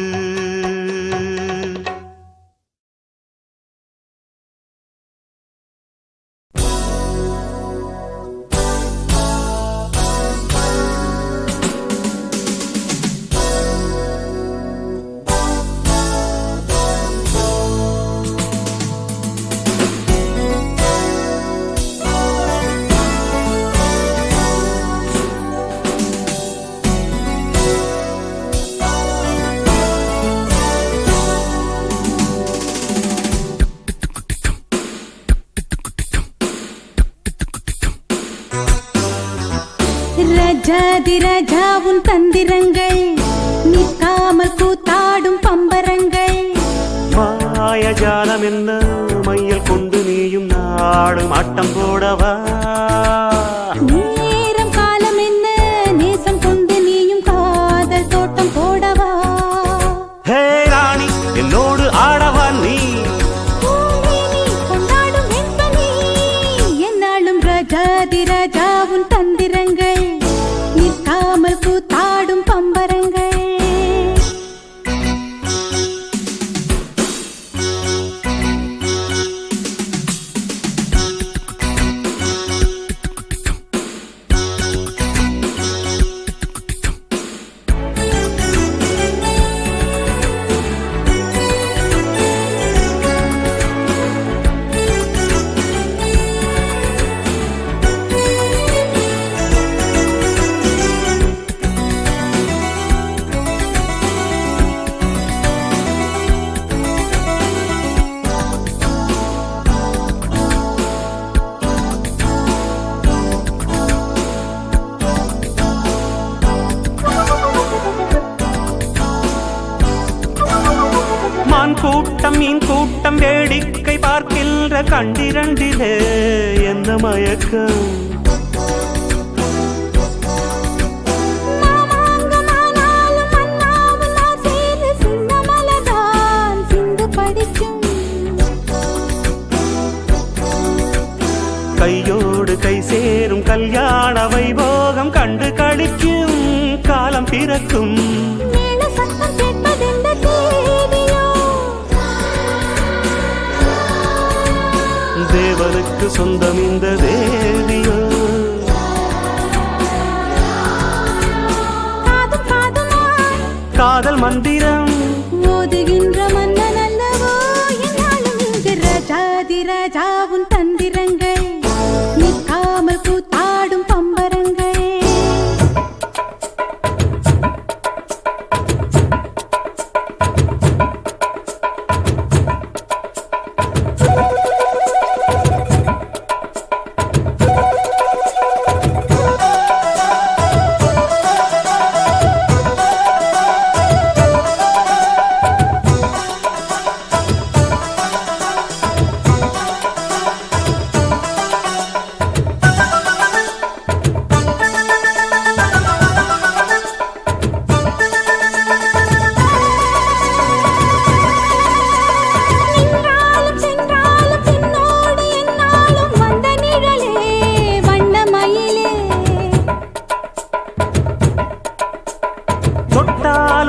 ராஜாதிராஜா உன் தந்திரங்கள் நிற்காமல் கூத்தாடும் பம்பரங்கள். மாயஜாலம் என்ன மையல் கொண்டு நீயும் நாடும் ஆட்டம் போடவா. நேரம் காலம் என்ன நேசம் கொண்டு நீயும் காதல் தோட்டம் போடவா. ஹே ராணி என்னோடு ஆடவா நீ. கொண்டாடும் வெண்பனி என்னாலும் ராஜாதிராஜா உன் தந்திரங்கள் நிற்காமல் கூத்தாடும் பம்பரங்கள். மான் கூட்டம் மீன் கூட்டம் வேடிக்கை பார்க்கின்ற கண்டிரண்டிலே என்ன மயக்கம். கையோடு கை சேரும் கல்யாண வைபோகம் கண்டு கழிக்கும் காலம் பிறக்கும். தேவனுக்கு சொந்தம் இந்த தேவியோ. காதல் மந்திரம் ஓதுகின்ற மன்னன் அல்லவோ என்னாலும் இங்கு ராஜாதிராஜா உன் தந்திரங்கள் நிற்காமல் கூத்தாடும் பம்பரங்கள்.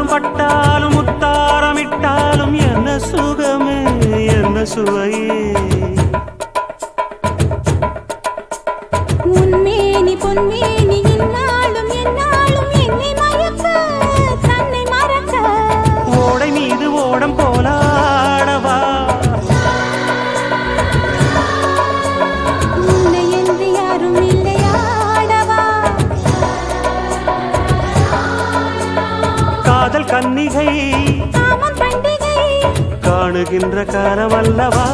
பட்டாலும் முத்தாரமிட்டாலும் என்ன சுகமே என்ன சுவையே. உன்மேனி பொன்மேனி இன்னாலும் என்னாலும் என்னை மயக்க தன்னை மறக்க. ஓடை மீது ஓடம் போலாடவா. உன்னை என்று யாரும் இல்லையாடவா. காதல் கன்னிகை காமம் பண்டிகை காணுகின்ற காலமல்லவா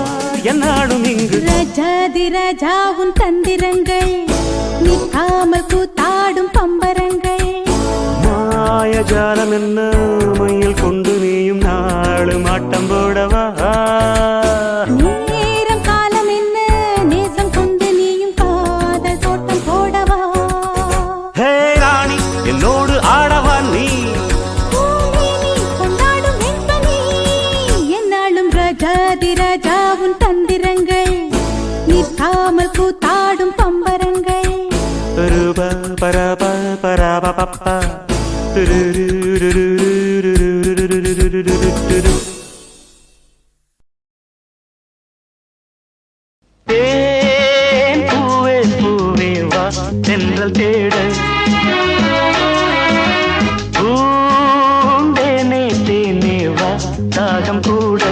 என்னாடும் இங்கு. ராஜாதிராஜா உன் தந்திரங்கள் நிற்காமல் கூத்தாடும் பம்பரங்கள். மாயஜாலம் என்ன போடவா நேரம் காலம் என்ன நேசம் கொண்டு நீயும் காதல் தோட்டம் போடவா ஹே ராணி என்னோடு ஆடவா நீ பூமேனி கொண்டாடும் வெண்பனி என்னாலும் ராஜாதி ராஜாவும் தந்திரங்கள் நிற்காமல் கூத்தாடும் பம்பரங்கள் ரூபா பரபா பரபா பப்பா தேன் பூவே பூவே வா தென்றல் தேட பூந்தேனே தேனே வா தாகம் கூட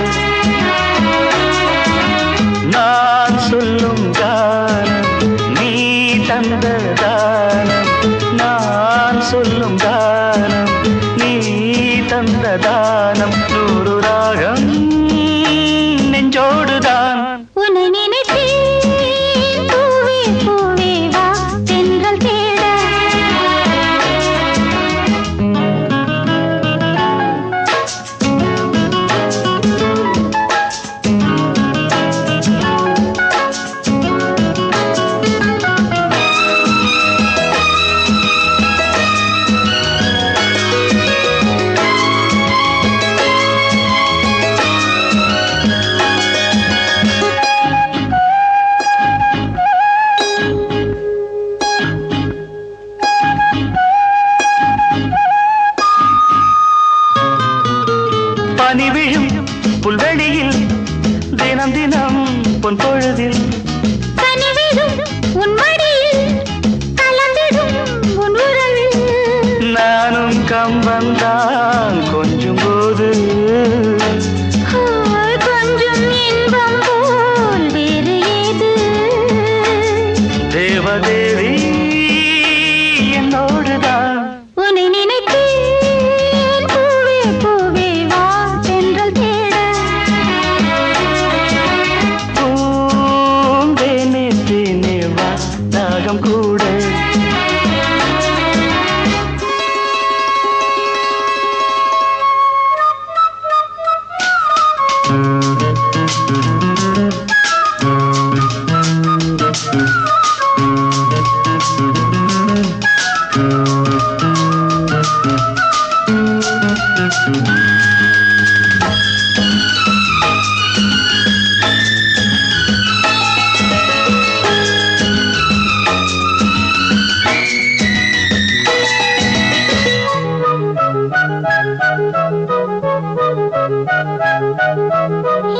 நான் சொல்லும் கானம் நீ தந்த தானம் நான் சொல்லும் தானம் நீ தந்த தானம் நூறு ராகம் நெஞ்சோடுதான் உன்னை நினைத்தேன் பூவே பூவே வா தென்றல் தேட பனி விழும் புல்வெளியில் தினம் தினம் பொன் பொழுதில் கனிவிடும் உன் மடியில் கலந்திடும் உன் உறவில் நானும் கம்பந்தான் கொஞ்சம் போது கொஞ்சம் இன்பம் போல் வேறு ஏது தேவதேவி என்னோடுதான் உன்னை நினைத்தேன் பூவே பூவே வா தென்றல் தேட பூந்தேனே தேனே வா தாகம் கூட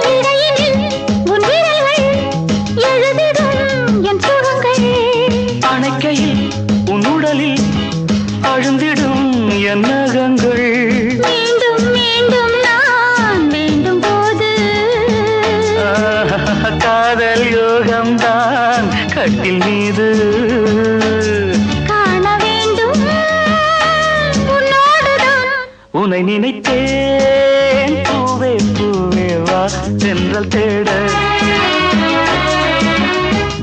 இடையினில் உன் விரல்கள் எழுதிடும் என் சுகங்கள் அணைக்கையில் உன் உடலில் அழுந்திடும் என் நகங்கள் மீண்டும் மீண்டும் நான் வேண்டும் போது காதல் யோகம்தான் கட்டில் மீது காண வேண்டும் உன்னோடுதான் உன்னை நினைத்தேன் பூவே பூவே வா தென்றல் தேட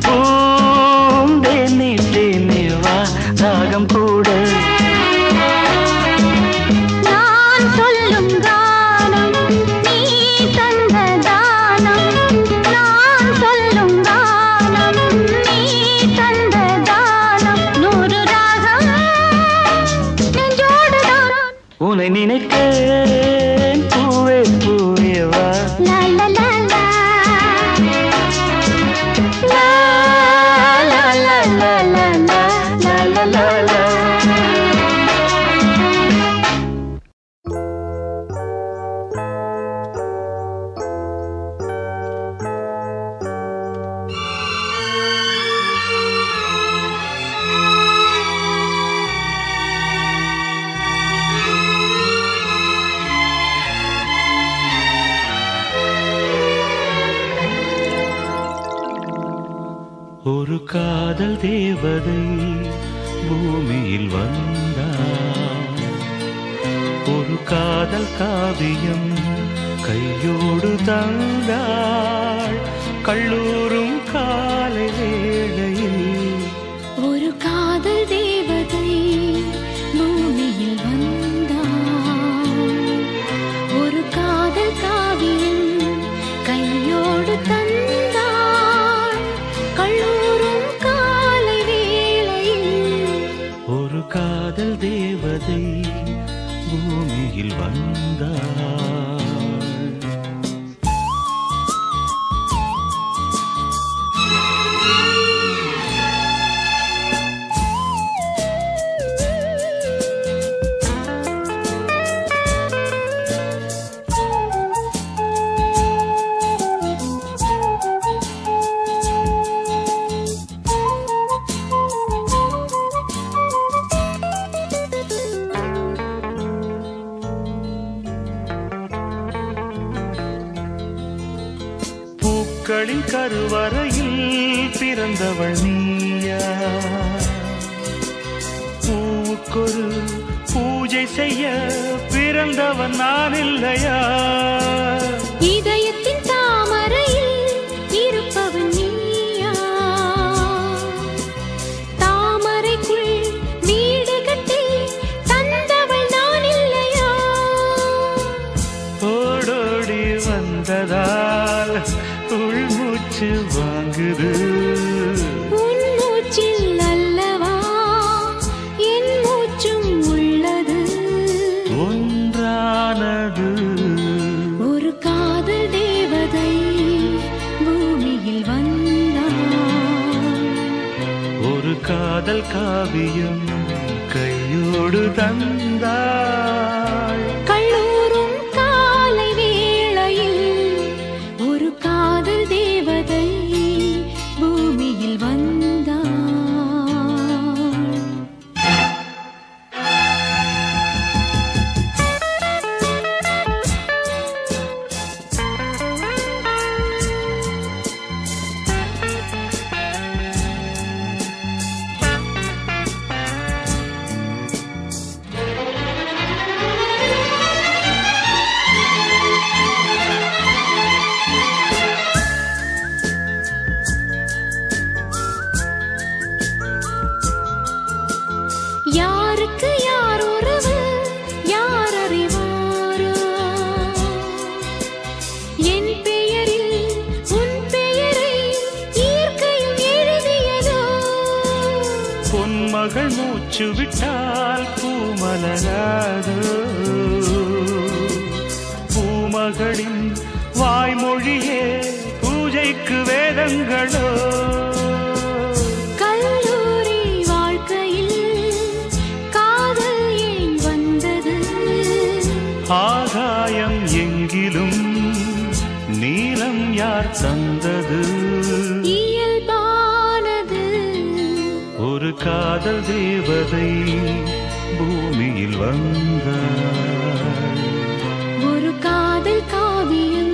பூந்தேனே தேனே வா தாகம் கூட நான் சொல்லும் கானம் நீ தந்த தானம் நான் சொல்லும் கானம் நீ தந்த தானம் நூறு ராகம் நெஞ்சோடுதான் உன்னை நினைத்தேன் பூவே பூவே வா லா லா லா லா லா லா லா லா லா லா லா லா ஒரு காதல் தேவதை பூமியில் வந்தார் ஒரு காதல் காவியம் கையோடு தந்தாள் கல்லூரும் காலை வேளையில் ஒரு காதல் தேவதை பூமியில் வந்தாள் ஒரு காதல் காவியம் தந்தாள் கல்லூரும் காலை வேளையில். ஒரு காதல் தேவதை பூமியில் வந்தாள். பூக்களின் கருவறையில் பிறந்தவள் நீயா? பூவுக்கொரு பூஜை செய்ய பிறந்தவன் நான் இல்லையா? இதயத்தின் தாமரையில் இருப்பவன் நீயா? தாமரைக்குள் வீடு கட்டி தந்தவள் நான் இல்லையா? ஓடோடி வந்ததால் உள்மூச்சு வாங்குது. உன் மூச்சில் அல்லவா என் மூச்சும் உள்ளது. ஒன்றானது ஒரு காதல் தேவதை பூமியில் வந்தாள். ஒரு காதல் காவியம் கையோடு தந்தாள். கல்லூரும் காலை வேளையில் ஒரு காதல் தேவதை பூமியில் வந்தாள். யாருக்கு யார் உறவு யார் அறிவாரோ? என் பெயரில் உன் பெயரை இயற்கையும் எழுதியதோ? பொன்மகள் மூச்சு விட்டால் பூமலராதோ? பூமகளின் வாய்மொழியே பூஜைக்கு வேதங்களோ? கல்லூரி வாழ்க்கையில் காதல் ஏன் வந்தது? ஆகாயம் எங்கிலும் நீலம் யார் தந்தது? இயல்பானது ஒரு காதல் தேவதை பூமியில் வந்தாள். ஒரு காதல் காவியம்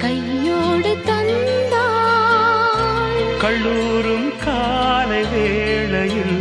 கையோடு தந்தாள். கல்லூரும் காலை வேளையில்